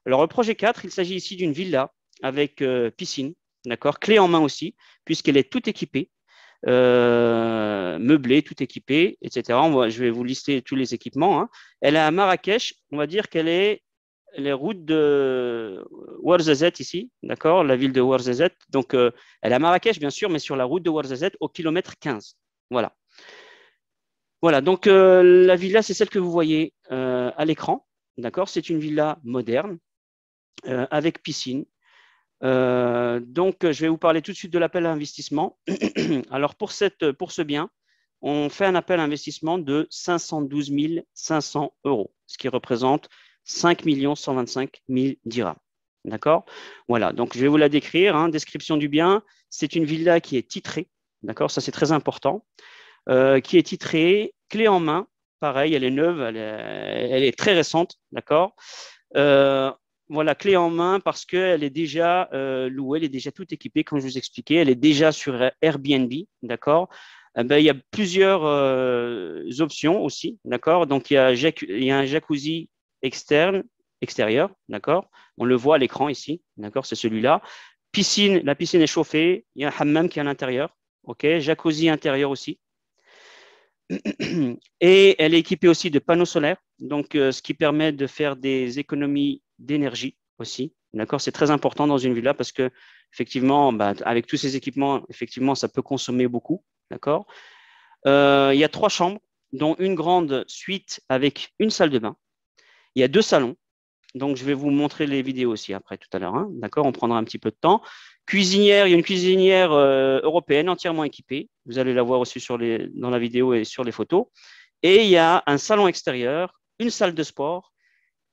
Alors, le projet 4, il s'agit ici d'une villa avec piscine, d'accord, clé en main aussi, puisqu'elle est toute équipée, meublée, tout équipée, etc. Je vais vous lister tous les équipements, hein. Elle est à Marrakech, on va dire qu'elle est les routes de Ouarzazate ici, d'accord, la ville de Ouarzazate. Donc, elle est à Marrakech, bien sûr, mais sur la route de Ouarzazate au kilomètre 15. Voilà. Voilà, donc la villa, c'est celle que vous voyez à l'écran, d'accord. C'est une villa moderne avec piscine. Donc, je vais vous parler tout de suite de l'appel à investissement. Alors, pour ce bien, on fait un appel à investissement de 512 500 euros, ce qui représente 5 125 000 dirhams. D'accord. Voilà, donc je vais vous la décrire, hein. Description du bien, c'est une villa qui est titrée, d'accord, ça c'est très important, qui est titrée, clé en main, pareil, elle est neuve, elle est très récente, d'accord. Euh, voilà, clé en main parce qu'elle est déjà louée, elle est déjà toute équipée, comme je vous expliquais, elle est déjà sur Airbnb, d'accord. Ben, il y a plusieurs options aussi, d'accord. Donc, il y a un jacuzzi extérieur, d'accord. On le voit à l'écran ici, d'accord, c'est celui-là. Piscine, la piscine est chauffée, il y a un hammam qui est à l'intérieur, ok. Jacuzzi intérieur aussi. Et elle est équipée aussi de panneaux solaires, donc ce qui permet de faire des économies d'énergie aussi. D'accord, c'est très important dans une villa parce que effectivement, bah, avec tous ces équipements, effectivement, ça peut consommer beaucoup. D'accord. Il y a 3 chambres, dont une grande suite avec une salle de bain. Il y a 2 salons. Donc, je vais vous montrer les vidéos aussi après tout à l'heure, hein. D'accord, on prendra un petit peu de temps. Cuisinière, il y a une cuisinière européenne entièrement équipée. Vous allez la voir aussi dans la vidéo et sur les photos. Et il y a un salon extérieur, une salle de sport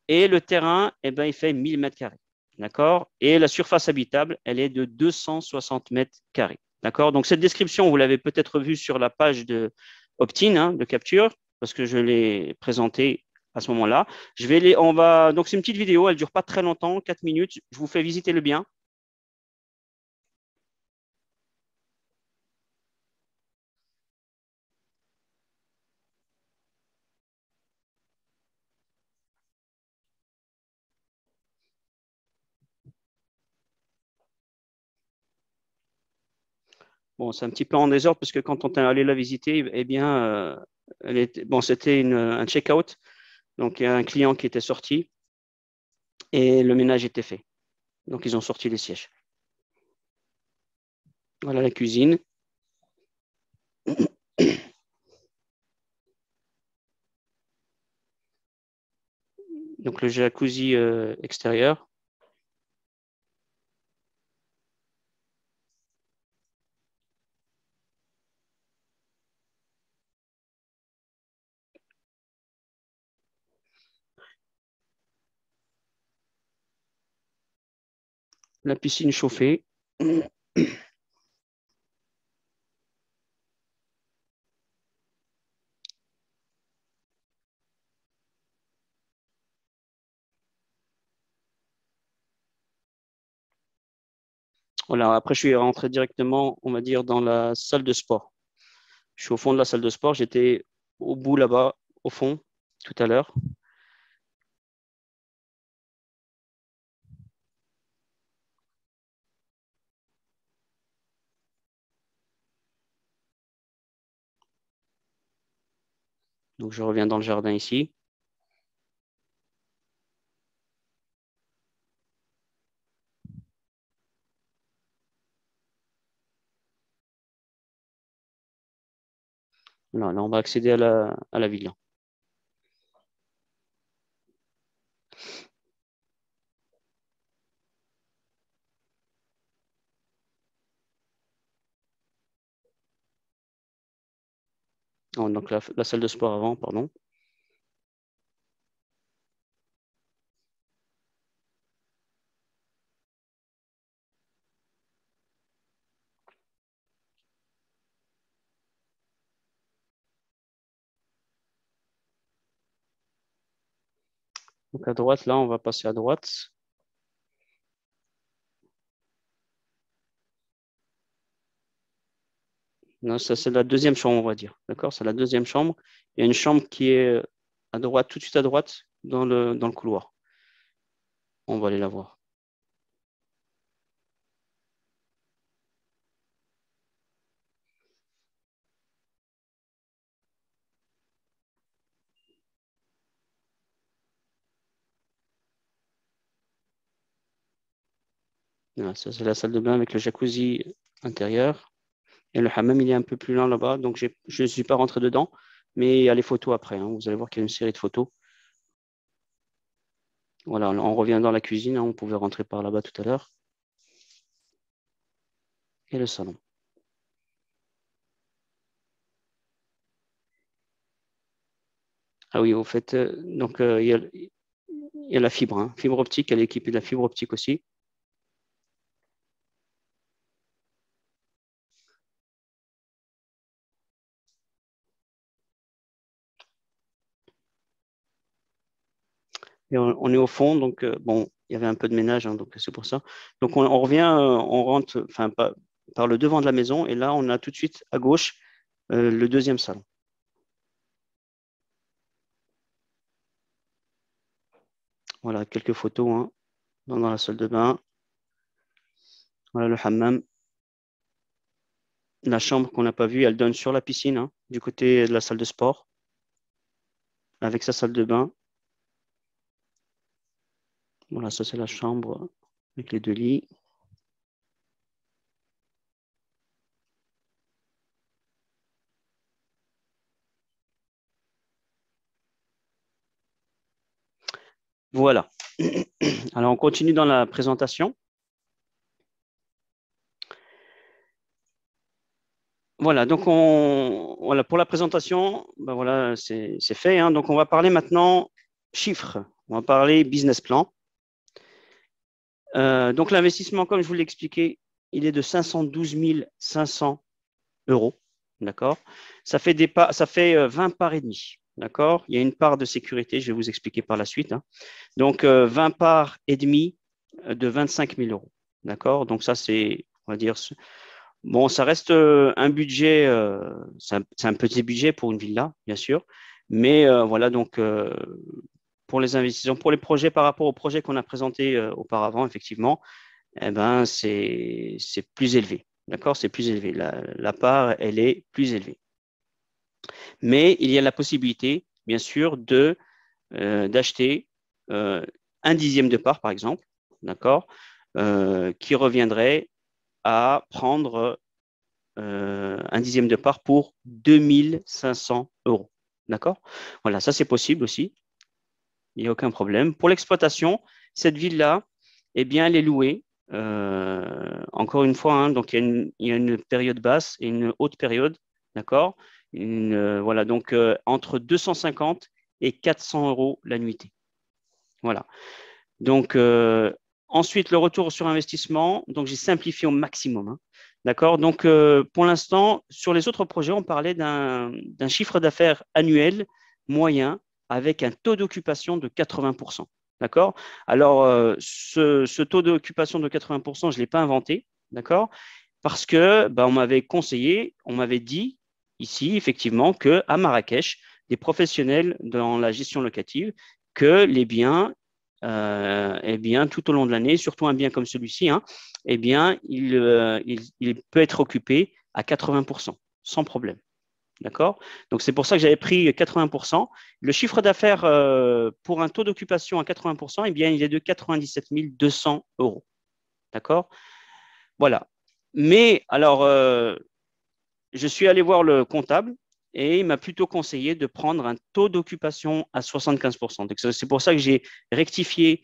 et le terrain, eh ben, il fait 1000 mètres carrés. D'accord. Et la surface habitable, elle est de 260 mètres carrés. D'accord. Donc, cette description, vous l'avez peut-être vue sur la page de Optin, hein, de capture, parce que je l'ai présentée à ce moment-là. Donc, c'est une petite vidéo, elle ne dure pas très longtemps, 4 minutes. Je vous fais visiter le bien. Bon, c'est un petit peu en désordre parce que quand on est allé la visiter, eh bien, c'était un check-out. Donc, il y a un client qui était sorti et le ménage était fait. Donc, ils ont sorti les sièges. Voilà la cuisine. Donc, le jacuzzi extérieur. La piscine chauffée. Voilà, après, je suis rentré directement, on va dire, dans la salle de sport. Je suis au fond de la salle de sport. J'étais au bout là-bas, au fond, tout à l'heure. Donc, je reviens dans le jardin ici. Voilà, là, on va accéder à la villa. Oh, donc, la salle de sport avant, pardon. Donc, à droite, là, on va passer à droite. Non, ça, c'est la deuxième chambre, on va dire. D'accord? C'est la deuxième chambre. Il y a une chambre qui est à droite, tout de suite à droite, dans le couloir. On va aller la voir. Voilà, ça, c'est la salle de bain avec le jacuzzi intérieur. Et le hammam, il est un peu plus loin là-bas. Donc, je ne suis pas rentré dedans. Mais il y a les photos après, hein. Vous allez voir qu'il y a une série de photos. Voilà, on revient dans la cuisine, hein. On pouvait rentrer par là-bas tout à l'heure. Et le salon. Ah oui, au fait, donc il y a la fibre, hein. Fibre optique, elle est équipée de la fibre optique aussi. Et on est au fond, donc bon, il y avait un peu de ménage, hein, donc c'est pour ça. Donc on revient, on rentre, enfin par le devant de la maison, et là on a tout de suite à gauche le deuxième salon. Voilà, quelques photos, hein, dans la salle de bain. Voilà le hammam. La chambre qu'on n'a pas vue, elle donne sur la piscine, hein, du côté de la salle de sport, avec sa salle de bain. Voilà, ça c'est la chambre avec les deux lits. Voilà. Alors on continue dans la présentation. Voilà, donc voilà, pour la présentation, ben voilà, c'est fait, hein. Donc on va parler maintenant chiffres, on va parler business plan. Donc l'investissement, comme je vous l'ai expliqué, il est de 512 500 euros, d'accord? Ça fait 20 parts et demi, d'accord? Il y a une part de sécurité, je vais vous expliquer par la suite, hein. Donc 20 parts et demi de 25 000 euros, d'accord? Donc ça, c'est, on va dire, bon, ça reste un budget, c'est un petit budget pour une villa, bien sûr, mais voilà, donc pour les investissements, pour les projets par rapport aux projets qu'on a présentés auparavant, effectivement, eh ben, c'est plus élevé, d'accord? C'est plus élevé. La part, elle est plus élevée. Mais il y a la possibilité, bien sûr, d'acheter un dixième de part, par exemple, d'accord? Qui reviendrait à prendre un dixième de part pour 2500 euros. D'accord? Voilà, ça c'est possible aussi. Il n'y a aucun problème. Pour l'exploitation, cette ville-là, eh bien, elle est louée. Encore une fois, hein, donc il y a une période basse et une haute période. D'accord? Voilà, donc entre 250 et 400 euros la nuitée. Voilà. Donc, ensuite, le retour sur investissement. Donc, j'ai simplifié au maximum, hein. D'accord? Donc, pour l'instant, sur les autres projets, on parlait d'un chiffre d'affaires annuel moyen avec un taux d'occupation de 80%. D'accord? Alors, ce taux d'occupation de 80%, je ne l'ai pas inventé. D'accord? Parce que on m'avait conseillé, on m'avait dit ici, effectivement, qu'à Marrakech, des professionnels dans la gestion locative, que les biens eh bien, tout au long de l'année, surtout un bien comme celui-ci, hein, eh bien, il peut être occupé à 80%, sans problème. D'accord? Donc, c'est pour ça que j'avais pris 80%. Le chiffre d'affaires pour un taux d'occupation à 80%, eh bien, il est de 97 200 euros. D'accord? Voilà. Mais alors, je suis allé voir le comptable et il m'a plutôt conseillé de prendre un taux d'occupation à 75%. Donc, c'est pour ça que j'ai rectifié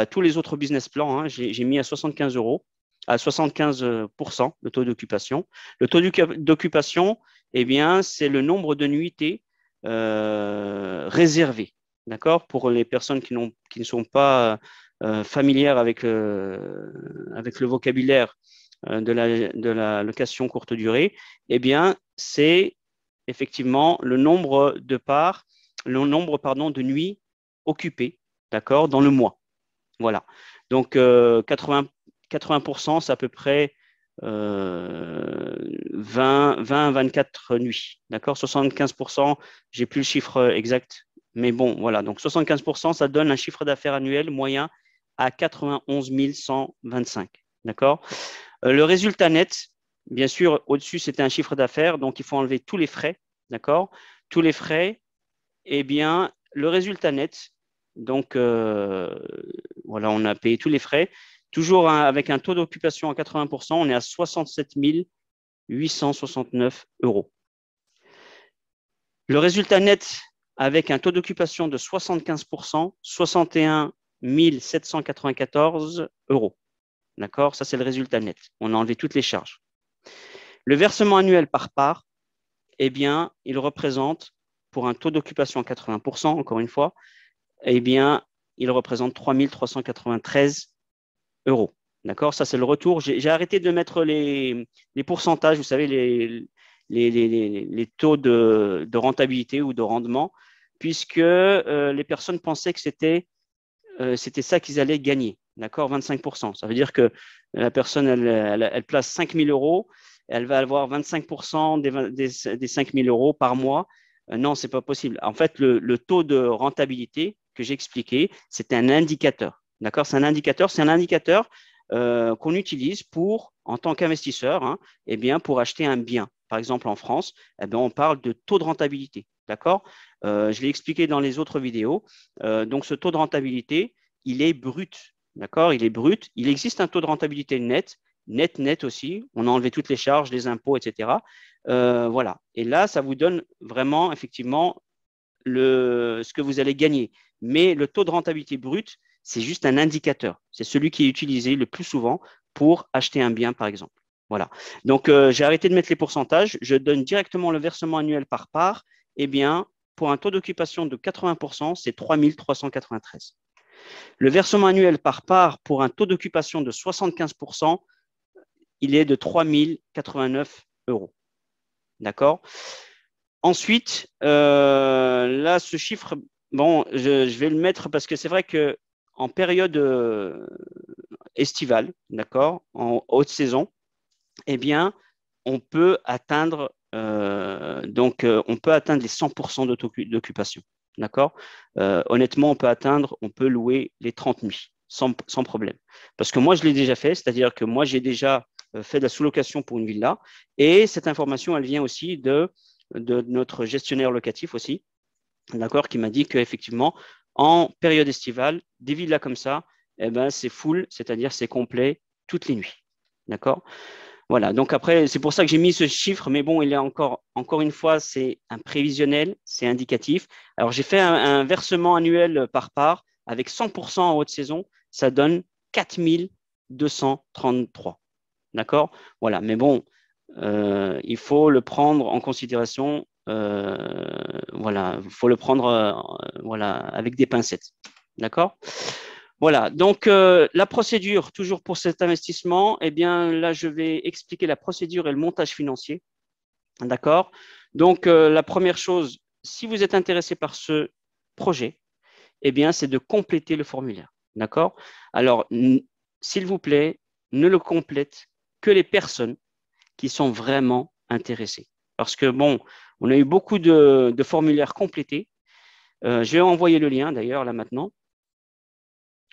tous les autres business plans, hein. J'ai mis à 75 euros, à 75% le taux d'occupation. Le taux d'occupation, eh bien, c'est le nombre de nuitées réservées, d'accord, pour les personnes qui ne sont pas familières avec le vocabulaire de la location courte durée, eh bien, c'est effectivement le nombre de parts, le nombre, pardon, de nuits occupées, d'accord, dans le mois. Voilà. Donc, 80%, c'est à peu près 20 à 24 nuits. D'accord? 75%, j'ai plus le chiffre exact. Mais bon, voilà. Donc, 75%, ça donne un chiffre d'affaires annuel moyen à 91 125. D'accord? Le résultat net, bien sûr, au-dessus, c'était un chiffre d'affaires, donc il faut enlever tous les frais. D'accord? Tous les frais, eh bien, le résultat net, donc voilà, on a payé tous les frais. Toujours avec un taux d'occupation à 80%, on est à 67 869 euros. Le résultat net avec un taux d'occupation de 75%, 61 794 euros. D'accord? Ça, c'est le résultat net. On a enlevé toutes les charges. Le versement annuel par part, eh bien, il représente, pour un taux d'occupation à 80%, encore une fois, eh bien, il représente 3 393 euros. D'accord? Ça, c'est le retour. J'ai arrêté de mettre les pourcentages, vous savez, les taux de rentabilité ou de rendement, puisque les personnes pensaient que c'était ça qu'ils allaient gagner. D'accord? 25%. Ça veut dire que la personne, elle place 5 000 euros, elle va avoir 25% des 5 000 euros par mois. Non, ce n'est pas possible. En fait, le taux de rentabilité que j'ai expliqué, c'est un indicateur. D'accord? C'est un indicateur qu'on utilise pour, en tant qu'investisseur, hein, eh bien, pour acheter un bien. Par exemple, en France, eh bien, on parle de taux de rentabilité. D'accord? Je l'ai expliqué dans les autres vidéos. Donc, ce taux de rentabilité, il est brut. D'accord? Il est brut. Il existe un taux de rentabilité net aussi. On a enlevé toutes les charges, les impôts, etc. Voilà. Et là, ça vous donne vraiment, effectivement, ce que vous allez gagner. Mais le taux de rentabilité brut, c'est juste un indicateur. C'est celui qui est utilisé le plus souvent pour acheter un bien, par exemple. Voilà. Donc, j'ai arrêté de mettre les pourcentages. Je donne directement le versement annuel par part. Eh bien, pour un taux d'occupation de 80%, c'est 3 393. Le versement annuel par part pour un taux d'occupation de 75%, il est de 3 089 euros. D'accord? Ensuite, là, ce chiffre, bon, je vais le mettre parce que c'est vrai qu'en période estivale, d'accord, en haute saison, eh bien, on peut atteindre, on peut atteindre les 100% d'occupation. D'accord? Honnêtement, on peut louer les 30 nuits sans problème. Parce que moi, je l'ai déjà fait, c'est-à-dire que moi, j'ai déjà fait de la sous-location pour une villa et cette information, elle vient aussi de notre gestionnaire locatif aussi, d'accord, qui m'a dit qu'effectivement, en période estivale, des villas comme ça, eh ben, c'est full, c'est-à-dire c'est complet toutes les nuits. D'accord? Voilà, donc après, c'est pour ça que j'ai mis ce chiffre, mais bon, il est encore une fois, c'est un prévisionnel, c'est indicatif. Alors, j'ai fait un versement annuel par part avec 100% en haute saison, ça donne 4 233. D'accord? Voilà, mais bon, il faut le prendre en considération, voilà, il faut le prendre voilà, avec des pincettes. D'accord? Voilà, donc la procédure, toujours pour cet investissement, eh bien là, je vais expliquer la procédure et le montage financier. D'accord? Donc, la première chose, si vous êtes intéressé par ce projet, eh bien, c'est de compléter le formulaire. D'accord? Alors, s'il vous plaît, ne le complète que les personnes qui sont vraiment intéressées. Parce que, bon, on a eu beaucoup de formulaires complétés. Je vais envoyer le lien, d'ailleurs, là maintenant.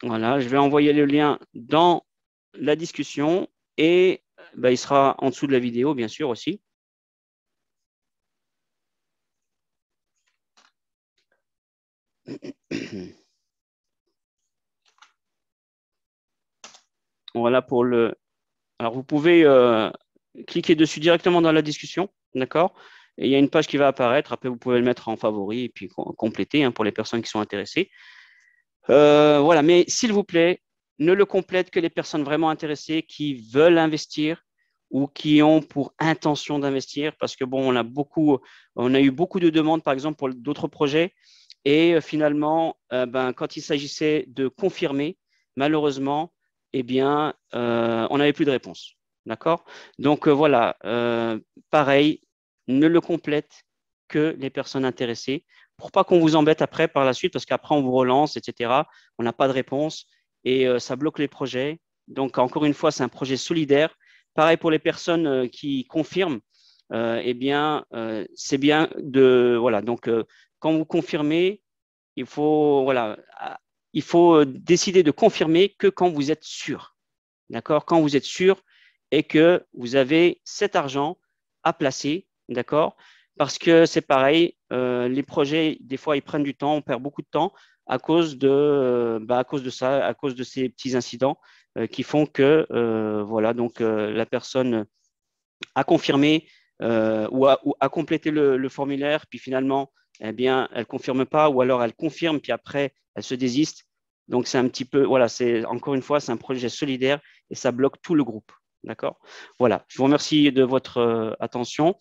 Voilà, je vais envoyer le lien dans la discussion et il sera en dessous de la vidéo, bien sûr, aussi. Voilà pour le. Alors, vous pouvez cliquer dessus directement dans la discussion, d'accord? Et il y a une page qui va apparaître. Après, vous pouvez le mettre en favori et puis compléter pour les personnes qui sont intéressées. Voilà, mais s'il vous plaît, ne le complète que les personnes vraiment intéressées qui veulent investir ou qui ont pour intention d'investir, parce que bon, on a eu beaucoup de demandes, par exemple, pour d'autres projets, et finalement, quand il s'agissait de confirmer, malheureusement, eh bien, on n'avait plus de réponse. D'accord? Donc voilà, pareil, ne le complète que les personnes intéressées pour pas qu'on vous embête après par la suite, parce qu'après on vous relance, etc. On n'a pas de réponse et ça bloque les projets. Donc encore une fois, c'est un projet solidaire. Pareil pour les personnes qui confirment, eh bien, c'est bien de voilà. Donc quand vous confirmez, il faut voilà, il faut décider de confirmer que quand vous êtes sûr. D'accord? Quand vous êtes sûr et que vous avez cet argent à placer, d'accord? Parce que c'est pareil, les projets, des fois, ils prennent du temps, on perd beaucoup de temps à cause de ça, à cause de ces petits incidents qui font que, voilà, donc la personne a confirmé ou a complété le formulaire, puis finalement, eh bien, elle ne confirme pas, ou alors elle confirme, puis après, elle se désiste. Donc, c'est un petit peu, voilà, c'est encore une fois, c'est un projet solidaire et ça bloque tout le groupe. D'accord? Voilà, je vous remercie de votre attention.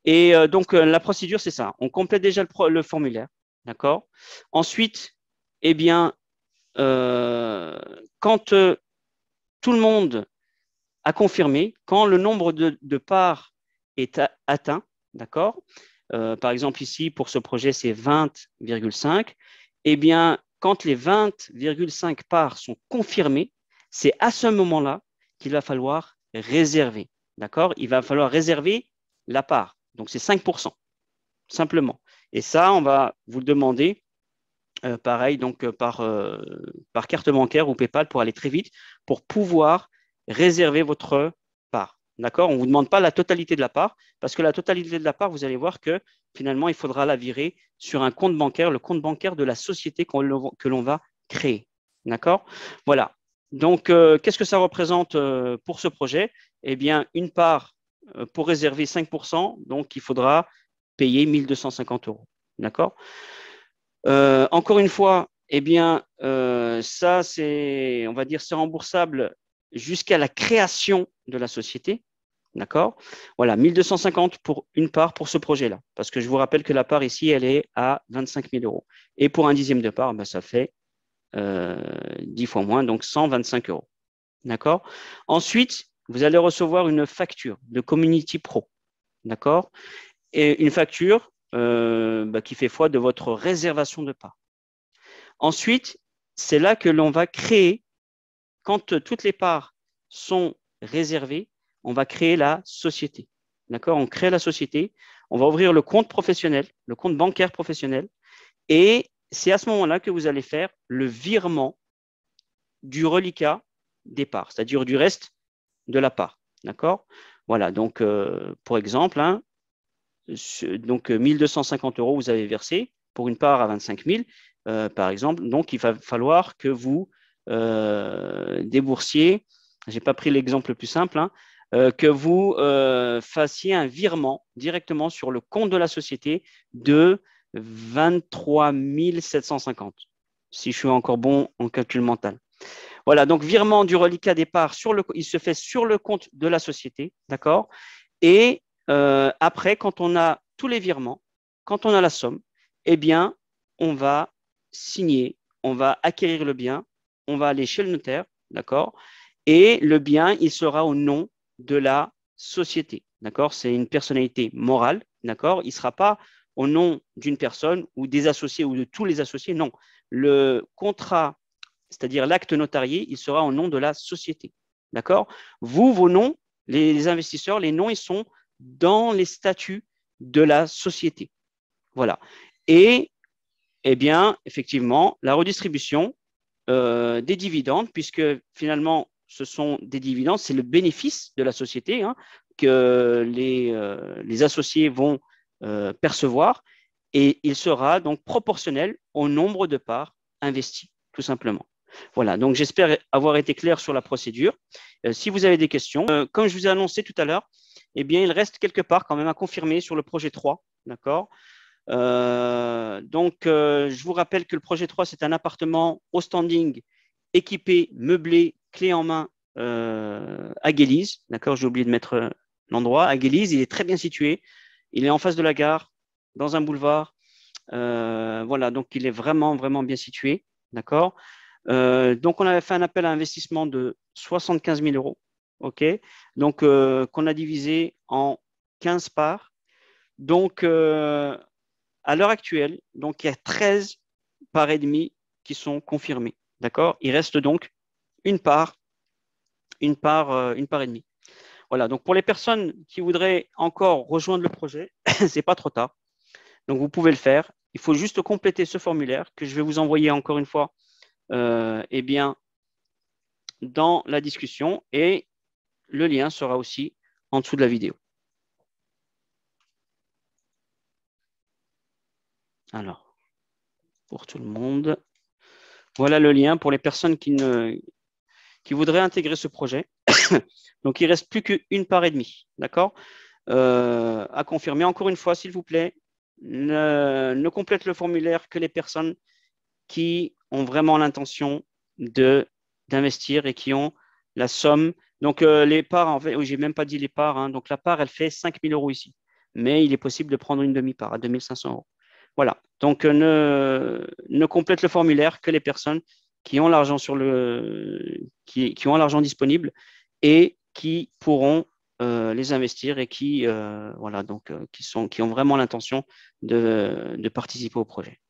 Et donc, la procédure, c'est ça. On complète déjà le formulaire. D'accord? Ensuite, eh bien, quand tout le monde a confirmé, quand le nombre de parts est atteint, d'accord? Par exemple, ici, pour ce projet, c'est 20,5. Eh bien, quand les 20,5 parts sont confirmées, c'est à ce moment-là qu'il va falloir réserver. D'accord? Il va falloir réserver la part. Donc, c'est 5%, simplement. Et ça, on va vous le demander, pareil, donc par carte bancaire ou PayPal pour aller très vite, pour pouvoir réserver votre part. D'accord? On ne vous demande pas la totalité de la part, parce que la totalité de la part, vous allez voir que finalement, il faudra la virer sur un compte bancaire, le compte bancaire de la société que l'on va créer. D'accord? Voilà. Donc, qu'est-ce que ça représente pour ce projet? Eh bien, une part pour réserver 5%, donc il faudra payer 1 250 euros. D'accord? Encore une fois, eh bien, ça, c'est, on va dire, c'est remboursable jusqu'à la création de la société. D'accord? Voilà, 1 250 pour une part pour ce projet-là. Parce que je vous rappelle que la part ici, elle est à 25 000 euros. Et pour un dixième de part, ben, ça fait 10 fois moins, donc 125 euros. D'accord? Ensuite, vous allez recevoir une facture de Community Pro. D'accord? Et une facture qui fait foi de votre réservation de part. Ensuite, c'est là que l'on va créer, quand toutes les parts sont réservées, on va créer la société. D'accord? On crée la société, on va ouvrir le compte professionnel, le compte bancaire professionnel, et c'est à ce moment-là que vous allez faire le virement du reliquat des parts, c'est-à-dire du reste de la part. D'accord? Voilà, donc pour exemple, hein, donc 1 250 euros vous avez versé pour une part à 25 000, par exemple. Donc, il va falloir que vous déboursiez, je n'ai pas pris l'exemple le plus simple, hein, que vous fassiez un virement directement sur le compte de la société de 23 750, si je suis encore bon en calcul mental. Voilà, donc virement du reliquat départ, il se fait sur le compte de la société, d'accord? Et après, quand on a tous les virements, quand on a la somme, eh bien, on va signer, on va acquérir le bien, on va aller chez le notaire, d'accord? Et le bien, il sera au nom de la société, d'accord? C'est une personnalité morale, d'accord? Il ne sera pas au nom d'une personne ou des associés ou de tous les associés, non. Le contrat, c'est-à-dire l'acte notarié, il sera au nom de la société, d'accord? Vous, vos noms, les investisseurs, les noms, ils sont dans les statuts de la société. Voilà. Et, eh bien, effectivement, la redistribution des dividendes, puisque finalement, ce sont des dividendes, c'est le bénéfice de la société hein, que les associés vont percevoir, et il sera donc proportionnel au nombre de parts investies, tout simplement. Voilà, donc j'espère avoir été clair sur la procédure. Si vous avez des questions, comme je vous ai annoncé tout à l'heure, eh bien, il reste quelque part quand même à confirmer sur le projet 3, d'accord? Donc, je vous rappelle que le projet 3, c'est un appartement au standing, équipé, meublé, clé en main à Guélise. D'accord, j'ai oublié de mettre l'endroit. À Guélise, il est très bien situé. Il est en face de la gare, dans un boulevard. Voilà, donc il est vraiment, vraiment bien situé. D'accord. Donc, on avait fait un appel à investissement de 75 000 euros. OK. Donc, qu'on a divisé en 15 parts. Donc, à l'heure actuelle, donc, il y a 13 parts et demie qui sont confirmées. D'accord? Il reste donc une part et demie. Voilà. Donc, pour les personnes qui voudraient encore rejoindre le projet, ce n'est pas trop tard. Donc, vous pouvez le faire. Il faut juste compléter ce formulaire que je vais vous envoyer encore une fois eh bien, dans la discussion et le lien sera aussi en dessous de la vidéo. Alors, pour tout le monde, voilà le lien pour les personnes qui voudraient intégrer ce projet. Donc, il ne reste plus qu'une part et demie, d'accord, à confirmer. Encore une fois, s'il vous plaît, ne complète le formulaire que les personnes qui ont vraiment l'intention d'investir et qui ont la somme. Donc, les parts, en fait, oui, je n'ai même pas dit les parts. Hein. Donc, la part, elle fait 5 000 € ici. Mais il est possible de prendre une demi-part à 2 500 €. Voilà. Donc, ne complète le formulaire que les personnes qui ont l'argent qui ont l'argent disponible et qui pourront les investir et qui, voilà, donc, qui ont vraiment l'intention de participer au projet.